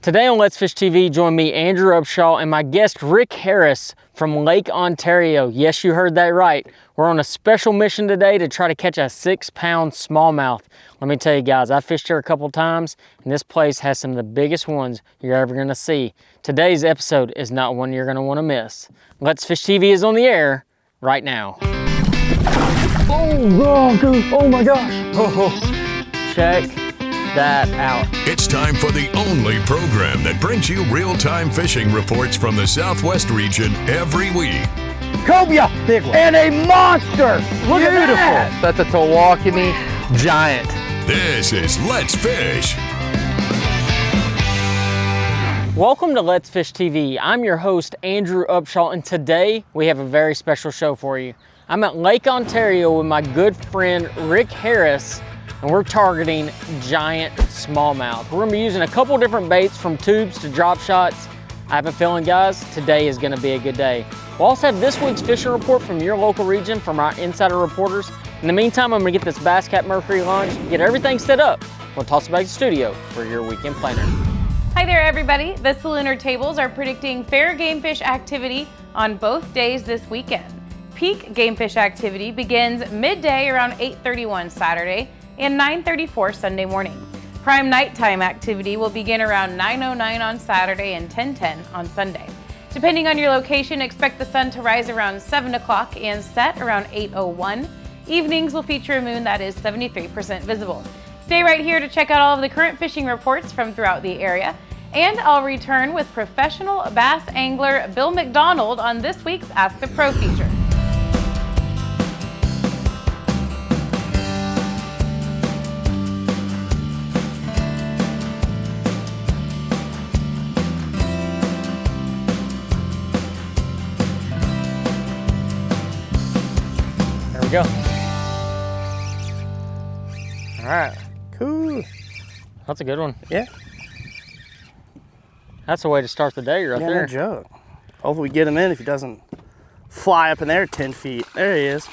Today on Let's Fish TV, join me, Andrew Upshaw, and my guest, Rick Harris from Lake Ontario. Yes, you heard that right. We're on a special mission today to try to catch a 6-pound smallmouth. Let me tell you guys, I fished here a couple times, and this place has some of the biggest ones you're ever gonna see. Today's episode is not one you're gonna wanna miss. Let's Fish TV is on the air right now. Oh my gosh. Check that out. It's time for the only program that brings you real-time fishing reports from the Southwest region every week. Cobia, big one, and a monster. Look at that. That's a Tawakoni giant. This is Let's Fish. Welcome to Let's Fish TV. I'm your host, Andrew Upshaw, and today we have a very special show for you. I'm at Lake Ontario with my good friend, Rick Harris, and we're targeting giant smallmouth. We're gonna be using a couple different baits, from tubes to drop shots. I have a feeling, guys, today is gonna be a good day. We'll also have this week's fishing report from your local region from our insider reporters. In the meantime, I'm gonna get this Bass Cat Mercury launch, get everything set up. We'll toss it back to the studio for your weekend planner. Hi there, everybody. The Salooner tables are predicting fair game fish activity on both days this weekend. Peak game fish activity begins midday around 8:31 Saturday and 9:34 Sunday morning. Prime nighttime activity will begin around 9:09 on Saturday and 10:10 on Sunday. Depending on your location, expect the sun to rise around 7 o'clock and set around 8:01. Evenings will feature a moon that is 73% visible. Stay right here to check out all of the current fishing reports from throughout the area. And I'll return with professional bass angler Bill McDonald on this week's Ask a Pro feature. There we go. All right, Cool. that's a good one. Yeah. That's the way to start the day right Yeah, there. no joke. Hopefully we get him in if he doesn't fly up in there 10 feet. There he is.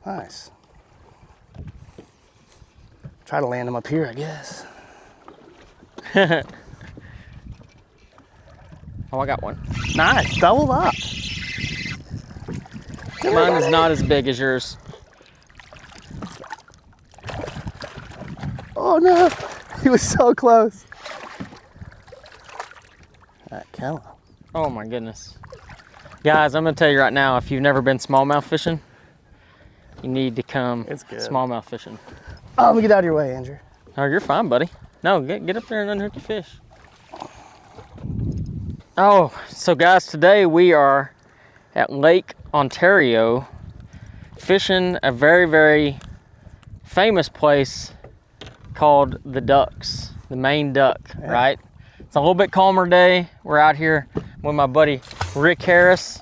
Nice. Try to land him up here, I guess. Oh, I got one. Nice, doubled up. Mine is not as big as yours. Oh no, he was so close. That Kella. Oh my goodness. Guys, I'm gonna tell you right now, if you've never been smallmouth fishing, you need to come It's good. smallmouth fishing. Oh, let me get out of your way, Andrew. Oh, you're fine, buddy. No, get up there and unhook your fish. Oh, so guys, today we are at Lake Ontario fishing a very, very famous place called the Ducks, the Main Duck, right? It's a little bit calmer day. We're out here with my buddy Rick Harris.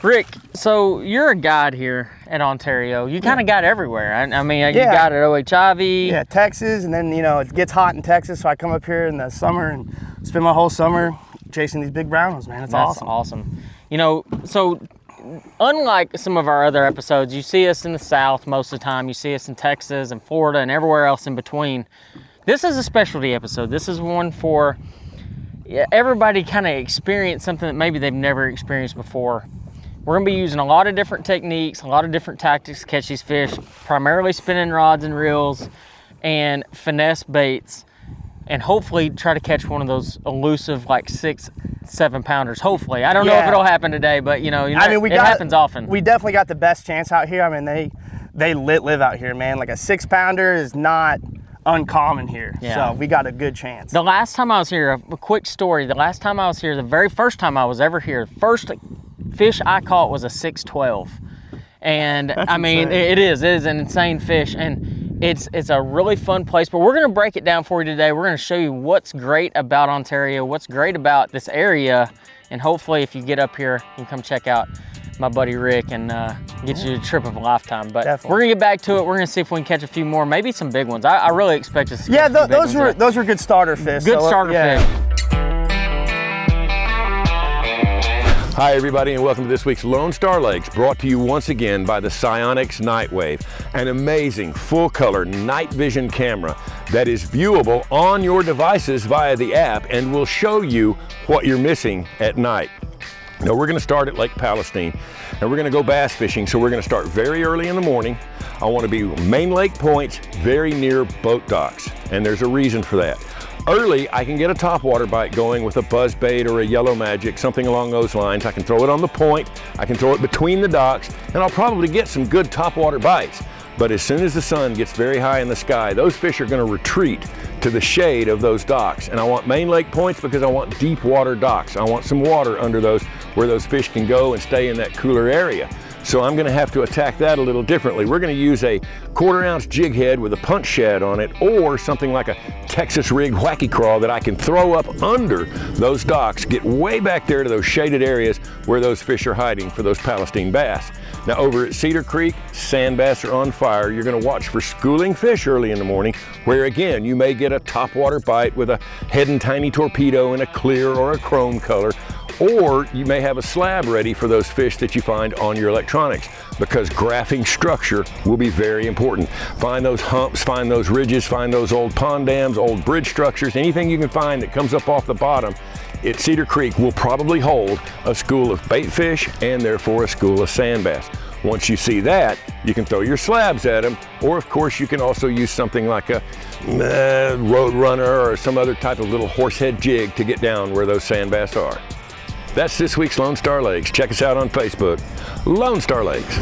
Rick, so you're a guide here at Ontario. You kind of guide everywhere. I mean, you Yeah. guide at OHIV. Yeah, Texas, and then, you know, it gets hot in Texas, so I come up here in the summer and spend my whole summer chasing these big brown ones, man. It's That's awesome. You know, so unlike some of our other episodes, you see us in the South most of the time. You see us in Texas and Florida and everywhere else in between. This is a specialty episode. This is one for everybody kind of experience something that maybe they've never experienced before. We're gonna be using a lot of different techniques, a lot of different tactics to catch these fish, primarily spinning rods and reels and finesse baits, and hopefully try to catch one of those elusive like 6-7 pounders. Hopefully, I don't know if it'll happen today, but you know, it happens often. We definitely got the best chance out here. I mean, they live out here, man. Like a 6-pounder is not uncommon here. Yeah. So we got a good chance. The last time I was here, a quick story. The last time I was here, the very first time I was ever here, first fish I caught was a 612, and That's I mean, insane. it is an insane fish, and it's a really fun place. But we're gonna break it down for you today. We're gonna show you what's great about Ontario, what's great about this area, and hopefully, if you get up here, you can come check out my buddy Rick and get you a trip of a lifetime. But Definitely. we're gonna get back to it. We're gonna see if we can catch a few more, maybe some big ones. I really expect us to catch a few big ones. those were good starter fish. Good starter fish. Hi everybody, and welcome to this week's Lone Star Lakes, brought to you once again by the Psionics Nightwave, an amazing full-color night vision camera that is viewable on your devices via the app and will show you what you're missing at night. Now we're going to start at Lake Palestine, and we're going to go bass fishing, so we're going to start very early in the morning. I want to be main lake points, very near boat docks, and there's a reason for that. Early, I can get a topwater bite going with a buzz bait or a yellow magic, something along those lines. I can throw it on the point, I can throw it between the docks, and I'll probably get some good topwater bites. But as soon as the sun gets very high in the sky, those fish are going to retreat to the shade of those docks. And I want main lake points because I want deep water docks. I want some water under those where those fish can go and stay in that cooler area. So I'm going to have to attack that a little differently. We're going to use a 1/4 ounce jig head with a punch shad on it, or something like a Texas rig wacky crawl that I can throw up under those docks, get way back there to those shaded areas where those fish are hiding for those Palestine bass. Now over at Cedar Creek, sand bass are on fire. You're going to watch for schooling fish early in the morning, where again you may get a topwater bite with a head and tiny torpedo in a clear or a chrome color. Or you may have a slab ready for those fish that you find on your electronics, because graphing structure will be very important. Find those humps, find those ridges, find those old pond dams, old bridge structures, anything you can find that comes up off the bottom at Cedar Creek will probably hold a school of bait fish and therefore a school of sand bass. Once you see that, you can throw your slabs at them, or of course you can also use something like a road runner or some other type of little horsehead jig to get down where those sand bass are. That's this week's Lone Star Lakes. Check us out on Facebook, Lone Star Lakes.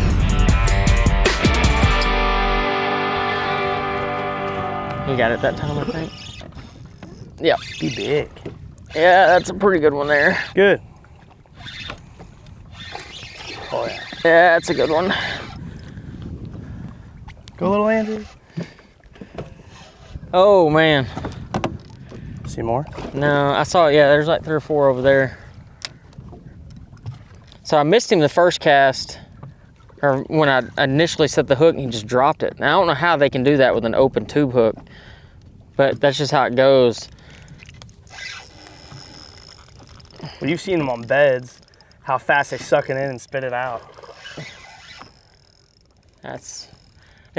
You got it that time, I think. Yep. Be big. Yeah, that's a pretty good one there. Good. Oh yeah. Yeah, that's a good one. Go little Andrew. Oh man. See more? No, I saw it. Yeah, there's like 3 or 4 over there. So I missed him the first cast, or when I initially set the hook, and he just dropped it. Now I don't know how they can do that with an open tube hook, but that's just how it goes. Well, you've seen them on beds, how fast they suck it in and spit it out. It's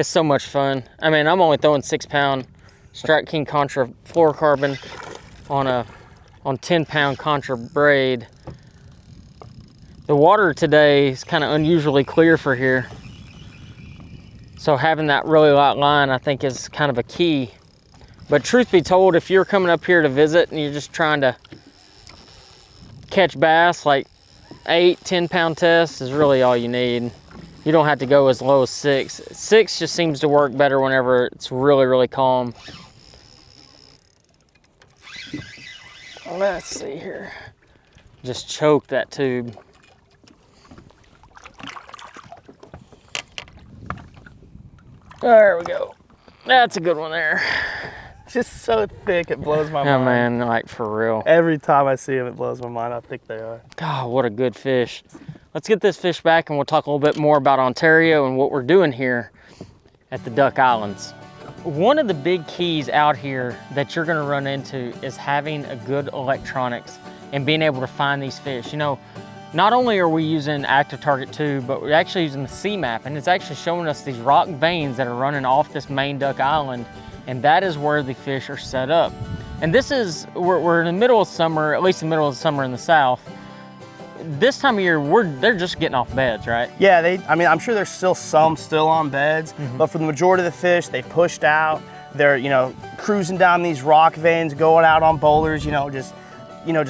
so much fun. I mean, I'm only throwing 6-pound Strike King Contra fluorocarbon on 10-pound Contra braid. The water today is kind of unusually clear for here. So having that really light line, I think, is kind of a key. But truth be told, if you're coming up here to visit and you're just trying to catch bass, like 8-10 pound test is really all you need. You don't have to go as low as 6. 6 just seems to work better whenever it's really, really calm. Let's see here. Just choke that tube. There we go. That's a good one there. It's just so thick, it blows my Oh mind. man, like for real. Every time I see them, it blows my mind how thick they are. God, what a good fish. Let's get this fish back and we'll talk a little bit more about Ontario and what we're doing here at the Duck Islands. One of the big keys out here that you're gonna run into is having a good electronics and being able to find these fish. You know, not only are we using active target tube, but we're actually using the C-map, and it's actually showing us these rock veins that are running off this main Duck Island, and that is where the fish are set up. And this is, we're in the middle of summer, at least the middle of summer in the south. This time of year, they're just getting off beds, right? Yeah, I mean, I'm sure there's still some on beds, but for the majority of the fish, they pushed out. They're, cruising down these rock veins, going out on boulders, just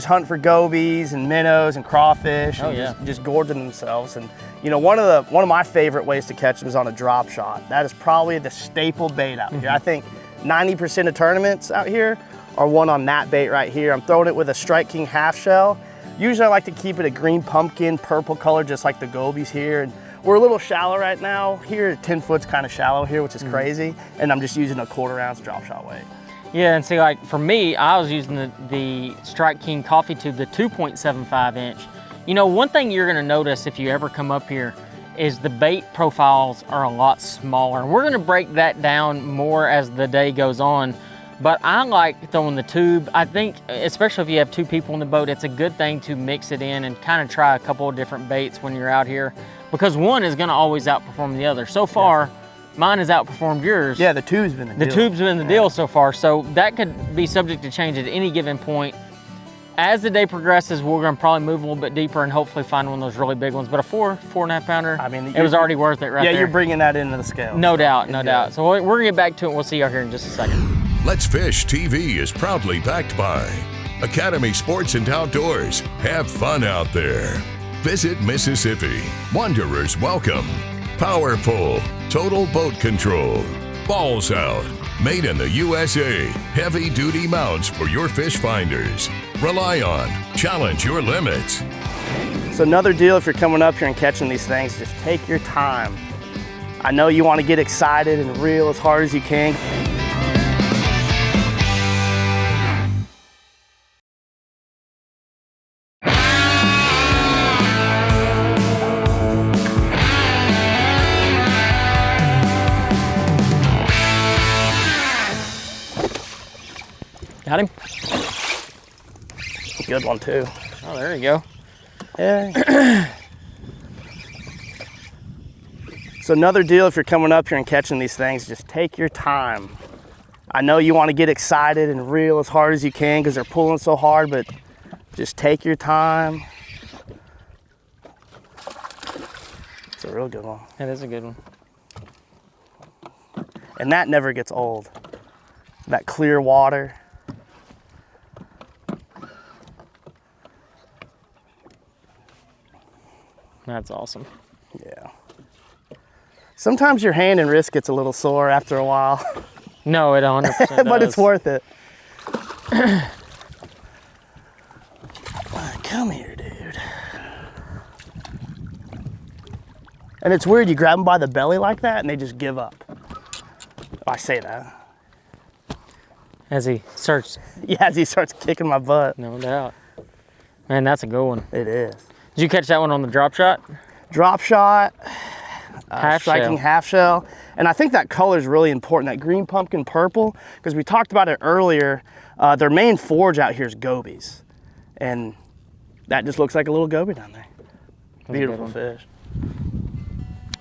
hunting for gobies and minnows and crawfish, and just gorging themselves. And one of my favorite ways to catch them is on a drop shot. That is probably the staple bait out here. I think 90% of tournaments out here are one on that bait right here. I'm throwing it with a Strike King half shell. Usually I like to keep it a green pumpkin, purple color, just like the gobies here. And we're a little shallow right now. Here, 10 foot's kind of shallow here, which is crazy. And I'm just using a 1/4 ounce drop shot weight. Yeah, and see, like for me, I was using the Strike King coffee tube, the 2.75 inch. One thing you're gonna notice if you ever come up here is the bait profiles are a lot smaller. We're gonna break that down more as the day goes on. But I like throwing the tube. I think, especially if you have 2 people in the boat, it's a good thing to mix it in and kind of try a couple of different baits when you're out here, because one is gonna always outperform the other. So far, mine has outperformed yours. Yeah, the tube's been the deal. The tube's been the deal so far, so that could be subject to change at any given point. As the day progresses, we're gonna probably move a little bit deeper and hopefully find one of those really big ones. But a 4.5 pounder, I mean, it was already worth it right there. Yeah, you're bringing that into the scale. No doubt, no doubt. So we're gonna get back to it and we'll see y'all here in just a second. Let's Fish TV is proudly backed by Academy Sports and Outdoors. Have fun out there. Visit Mississippi. Wanderers welcome. Powerful. Total Boat Control. Balls Out. Made in the USA. Heavy duty mounts for your fish finders. Rely on. Challenge your limits. So another deal if you're coming up here and catching these things, just take your time. I know you want to get excited and reel as hard as you can. Got him? Good one too. Oh, there you go. Yeah. So another deal if you're coming up here and catching these things, just take your time. I know you want to get excited and reel as hard as you can because they're pulling so hard, but just take your time. It's a real good one. That is a good one. And that never gets old. That clear water. That's awesome. Yeah. Sometimes your hand and wrist gets a little sore after a while, No, it 100% but does. it's worth it. Come here, dude. And it's weird, you grab them by the belly like that and they just give up. I say that. As he starts, Yeah, as he starts kicking my butt. no doubt. Man, that's a good one. It is. Did you catch that one on the drop shot? Drop shot, Half striking shell. half shell. And I think that color is really important, that green pumpkin purple, because we talked about it earlier. Their main forage out here is gobies. And that just looks like a little goby down there. Beautiful fish.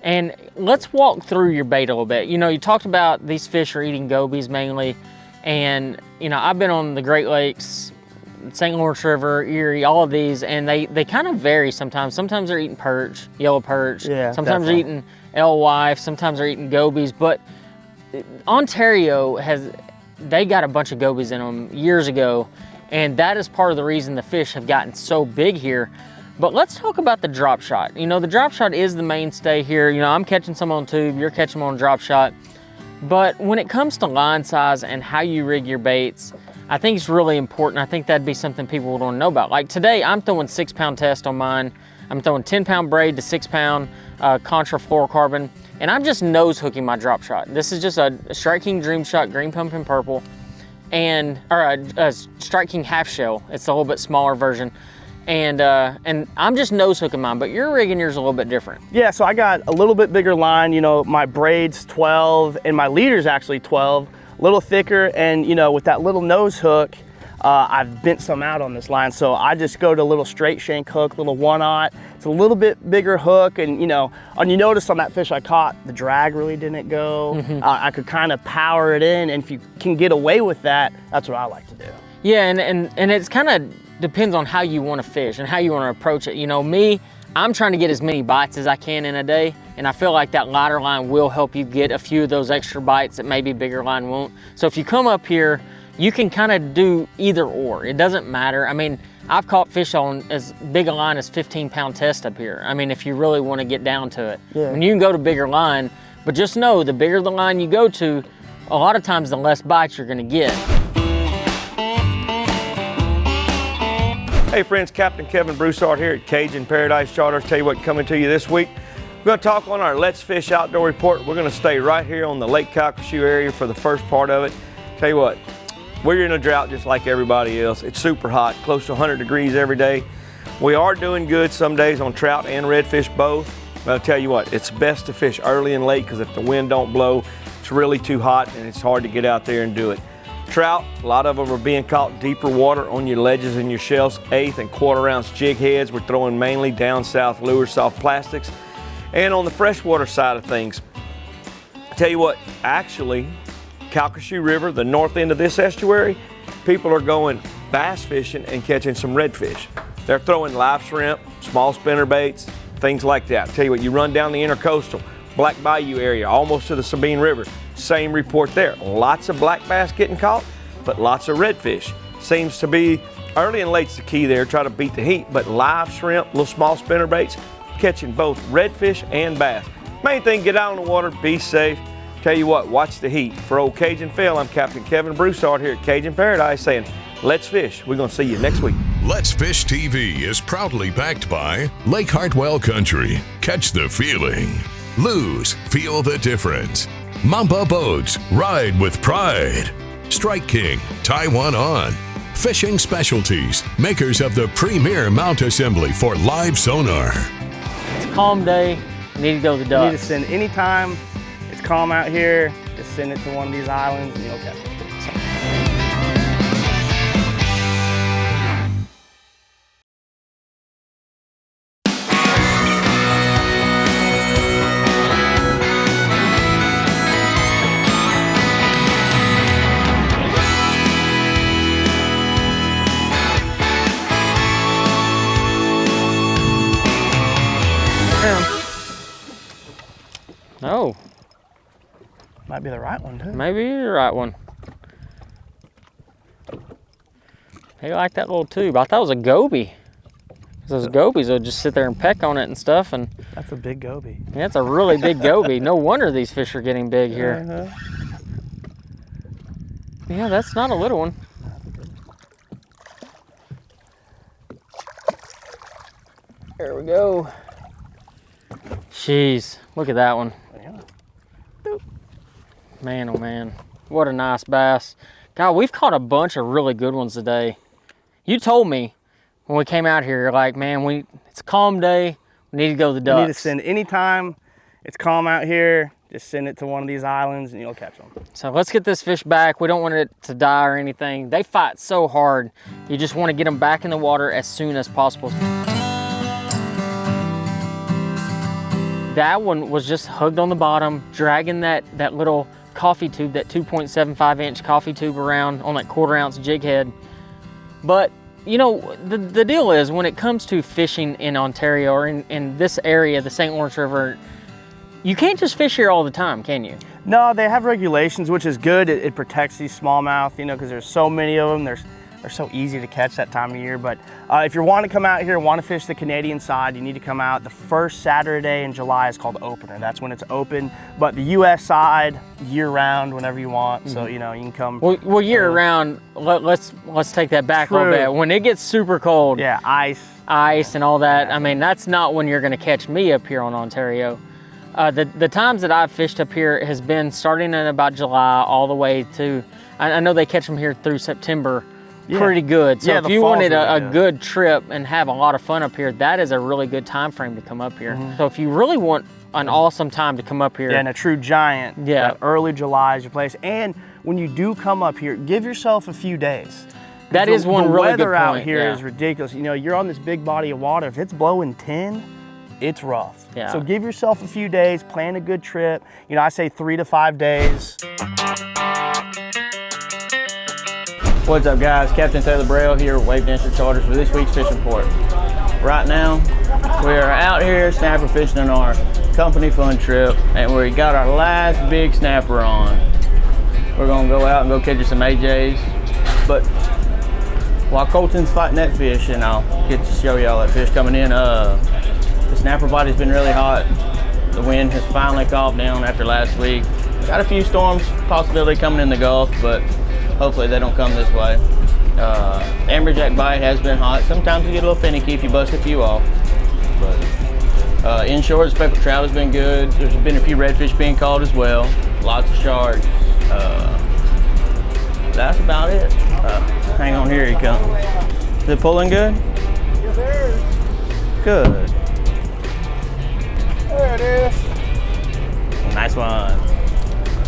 And let's walk through your bait a little bit. You know, you talked about these fish are eating gobies mainly. And, you know, I've been on the Great Lakes, St. Lawrence River, Erie, all of these, and they kind of vary sometimes. Sometimes they're eating perch, yellow perch. Yeah, sometimes definitely. they're eating alewife. Sometimes they're eating gobies. But Ontario they got a bunch of gobies in them years ago. And that is part of the reason the fish have gotten so big here. But let's talk about the drop shot. You know, the drop shot is the mainstay here. You know, I'm catching some on tube, you're catching them on drop shot. But when it comes to line size and how you rig your baits, I think it's really important. I think that'd be something people would want to know about. Like today, I'm throwing 6-pound test on mine. I'm throwing 10-pound braid to 6-pound contra fluorocarbon, and I'm just nose hooking my drop shot. This is just a Strike King Dream Shot Green Pumpkin Purple, or a Strike King half shell. It's a little bit smaller version. And I'm just nose hooking mine, but your rigging yours a little bit different. Yeah, so I got a little bit bigger line. You know, my braid's 12 and my leader's actually 12, a little thicker. And you know, with that little nose hook, I've bent some out on this line. So I just go to a little straight shank hook, little 1/0. It's a little bit bigger hook. And you know, you noticed on that fish I caught, the drag really didn't go. I could kind of power it in. And if you can get away with that, that's what I like to do. Yeah, and it's kind of depends on how you want to fish and how you want to approach it. You know, me, I'm trying to get as many bites as I can in a day, and I feel like that lighter line will help you get a few of those extra bites that maybe bigger line won't. So if you come up here, you can kind of do either or. It doesn't matter. I mean, I've caught fish on as big a line as 15-pound test up here. I mean, if you really want to get down to it. Yeah. I mean, you can go to bigger line, but just know the bigger the line you go to, a lot of times the less bites you're gonna get. Hey friends, Captain Kevin Broussard here at Cajun Paradise Charters. Tell you what, coming to you this week, we're going to talk on our Let's Fish Outdoor Report. We're going to stay right here on the Lake Calcasieu area for the first part of it. Tell you what, we're in a drought just like everybody else. It's super hot, close to 100 degrees every day. We are doing good some days on trout and redfish both. But I'll tell you what, it's best to fish early and late because if the wind don't blow, it's really too hot and it's hard to get out there and do it. Trout, a lot of them are being caught deeper water on your ledges and your shelves. 1/8 and 1/4 ounce jig heads. We're throwing mainly down south lures, soft plastics. And on the freshwater side of things, I tell you what, actually, Calcasieu River, the north end of this estuary, people are going bass fishing and catching some redfish. They're throwing live shrimp, small spinner baits, things like that. I tell you what, you run down the intercoastal, Black Bayou area, almost to the Sabine River, same report there. Lots of black bass getting caught, but lots of redfish. Seems to be early and late's the key there, try to beat the heat, but live shrimp, little small spinner baits, catching both redfish and bass. Main thing, get out on the water, be safe. Tell you what, watch the heat. For Old Cajun Phil, I'm Captain Kevin Broussard here at Cajun Paradise saying, let's fish. We're gonna see you next week. Let's Fish TV is proudly backed by Lake Hartwell Country. Catch the feeling. Lose, feel the difference. Mamba Boats, ride with pride. Strike King, tie one on. Fishing Specialties, makers of the premier mount assembly for live sonar. It's a calm day. We need to go to the You need ducks. to send anytime it's calm out here, just send it to one of these islands and you'll catch it. Oh, Might be the right one too. maybe you're the right one. They like that little tube. I thought it was a goby. 'Cause those gobies will just sit there and peck on it and stuff. And That's a big goby. yeah, it's a really big goby. No wonder these fish are getting big here. Yeah, that's not a little one. There we go. Jeez, look at that one. Man, oh man, what a nice bass. God, we've caught a bunch of really good ones today. You told me when we came out here, you're like, man, it's a calm day. We need to go to the ducks. You need to send anytime it's calm out here, just send it to one of these islands and you'll catch them. So let's get this fish back. We don't want it to die or anything. They fight so hard. You just want to get them back in the water as soon as possible. That one was just hugged on the bottom, dragging that little coffee tube, that 2.75 inch coffee tube around on that 1/4 ounce jig head. But you know, the deal is when it comes to fishing in Ontario or in this area, the St. Lawrence River, you can't just fish here all the time, can you? No, they have regulations, which is good. It protects these smallmouth, you know, because there's so many of them. They're so easy to catch that time of year. But if you want to come out here, want to fish the Canadian side, you need to come out. The first Saturday in July is called opener. That's when it's open. But the U.S. side, year round, whenever you want. So you know you can come. Well, year round. Let's take that back a little bit. When it gets super cold, yeah, ice and all that. I mean, that's not when you're going to catch me up here on Ontario. The times that I've fished up here has been starting in about July all the way to. I know they catch them here through September. Yeah. Pretty good. So Yeah, if the you fall's wanted really a good. good trip and have a lot of fun up here, that is a really good time frame to come up here. So if you really want an awesome time to come up here, Yeah, and a true giant. Yeah. that early July is your place. And when you do come up here, give yourself a few days. that is one the really good weather out point. here Yeah. is ridiculous. You know, you're on this big body of water. If it's blowing 10, it's rough. Yeah. So give yourself a few days, plan a good trip. You know, I say 3 to 5 days. What's up, guys? Captain Taylor Braille here with Wave Dancer Charters for this week's fishing report. Right now, we are out here snapper fishing on our company fun trip, and we got our last big snapper on. We're gonna go out and go catch some AJs, but while Colton's fighting that fish, and I'll get to show y'all that fish coming in, the snapper body's been really hot. The wind has finally calmed down after last week. Got a few storms, possibility coming in the Gulf, but hopefully they don't come this way. Amberjack bite has been hot. Sometimes you get a little finicky if you bust a few off. But inshore, the speckled trout has been good. There's been a few redfish being caught as well. Lots of sharks. That's about it. Hang on, here he comes. Is it pulling good? Yes, sir. Good. There it is. Nice one.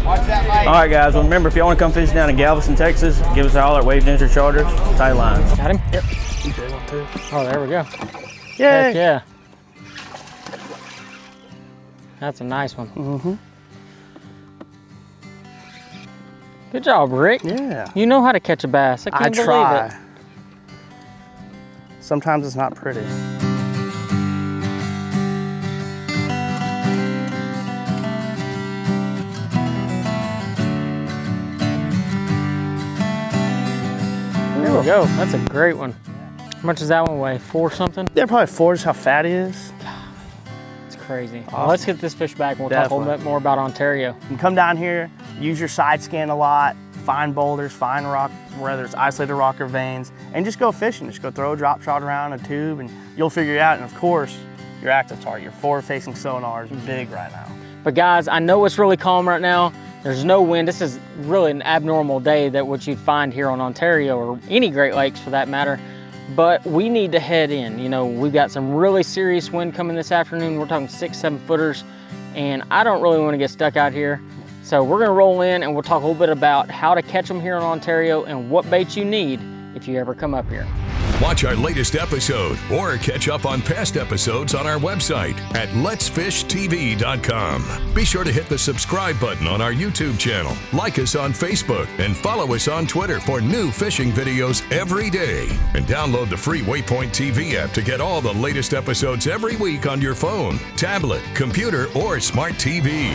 All right, guys. Well, remember, if y'all want to come fishing down in Galveston, Texas, give us a holler at Wave Dancer Charters. Tight lines. Got him? Yep. Oh, there we go. Heck yeah. That's a nice one. Mm-hmm. Good job, Rick. Yeah. You know how to catch a bass. I can't believe try. it. Sometimes it's not pretty. There we go. That's a great one. How much does that one weigh? 4 something? They're probably 4, just how fat he is. It's crazy. Awesome. Well, let's get this fish back and we'll talk a little bit more about Ontario. You can come down here, use your side scan a lot, find boulders, find rock, whether it's isolated rock or veins, and just go fishing. Just go throw a drop shot around, a tube, and you'll figure it out. And of course, your active target, your forward-facing sonar is big right now. But guys, I know it's really calm right now. There's no wind. This is really an abnormal day that what you'd find here on Ontario or any Great Lakes for that matter. But we need to head in. You know, we've got some really serious wind coming this afternoon. We're talking 6-7 footers, and I don't really want to get stuck out here. So we're gonna roll in and we'll talk a little bit about how to catch them here in Ontario and what baits you need if you ever come up here. Watch our latest episode or catch up on past episodes on our website at letsfishtv.com. Be sure to hit the subscribe button on our YouTube channel, like us on Facebook, and follow us on Twitter for new fishing videos every day. And download the free Waypoint TV app to get all the latest episodes every week on your phone, tablet, computer, or smart TV.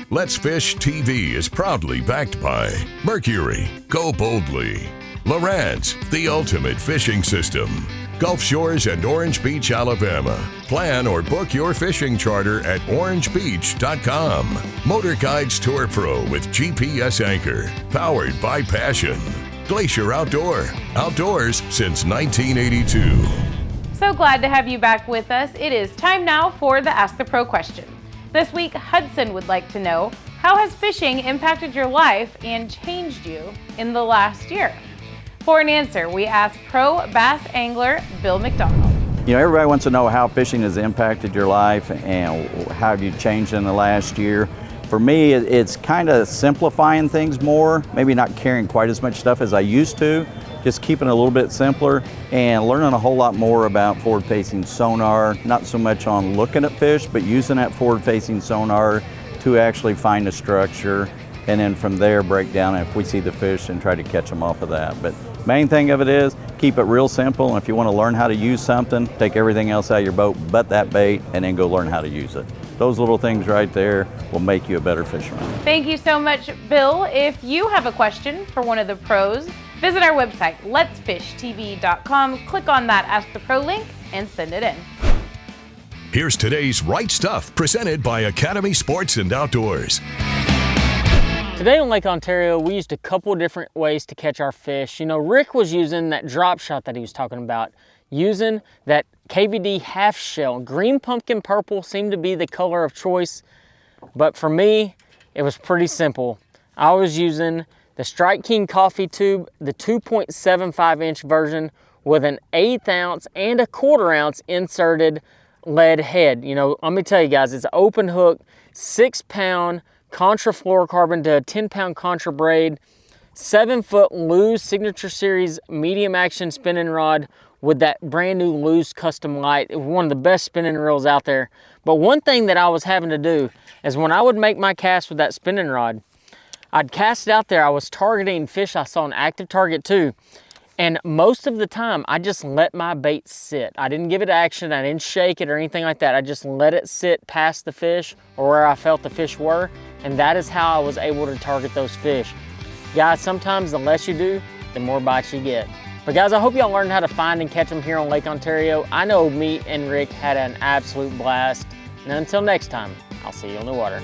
Let's Fish TV is proudly backed by Mercury, Go Boldly, Lowrance, the ultimate fishing system, Gulf Shores and Orange Beach, Alabama. Plan or book your fishing charter at orangebeach.com. Motor Guides Tour Pro with GPS anchor, powered by Passion. Glacier Outdoor, outdoors since 1982. So glad to have you back with us. It is time now for the Ask the Pro question. This week, Hudson would like to know, how has fishing impacted your life and changed you in the last year? For an answer, we asked pro bass angler Bill McDonald. You know, everybody wants to know how fishing has impacted your life and how have you changed in the last year. For me, it's kind of simplifying things more, maybe not carrying quite as much stuff as I used to, just keeping it a little bit simpler and learning a whole lot more about forward-facing sonar, not so much on looking at fish, but using that forward-facing sonar to actually find a structure, and then from there break down if we see the fish and try to catch them off of that. But main thing of it is keep it real simple, and if you want to learn how to use something, take everything else out of your boat but that bait and then go learn how to use it. Those little things right there will make you a better fisherman. Thank you so much, Bill. If you have a question for one of the pros, visit our website, letsfishtv.com, click on that Ask the Pro link and send it in. Here's today's Right Stuff, presented by Academy Sports and Outdoors. Today on Lake Ontario, we used a couple different ways to catch our fish. You know, Rick was using that drop shot that he was talking about, using that KVD half shell. Green pumpkin purple seemed to be the color of choice, but for me, it was pretty simple. I was using the Strike King coffee tube, the 2.75 inch version with an 1/8 ounce and a 1/4 ounce inserted lead head. You know, let me tell you guys, it's an open hook, 6-pound contra fluorocarbon to a 10-pound contra braid, 7-foot Lew's Signature Series medium action spinning rod with that brand new Lew's custom light. It was one of the best spinning reels out there. But one thing that I was having to do is when I would make my cast with that spinning rod, I'd cast it out there, I was targeting fish I saw an active target too. And most of the time, I just let my bait sit. I didn't give it action, I didn't shake it or anything like that. I just let it sit past the fish or where I felt the fish were, and that is how I was able to target those fish. Guys, sometimes the less you do, the more bites you get. But guys, I hope y'all learned how to find and catch them here on Lake Ontario. I know me and Rick had an absolute blast. And until next time, I'll see you on the water.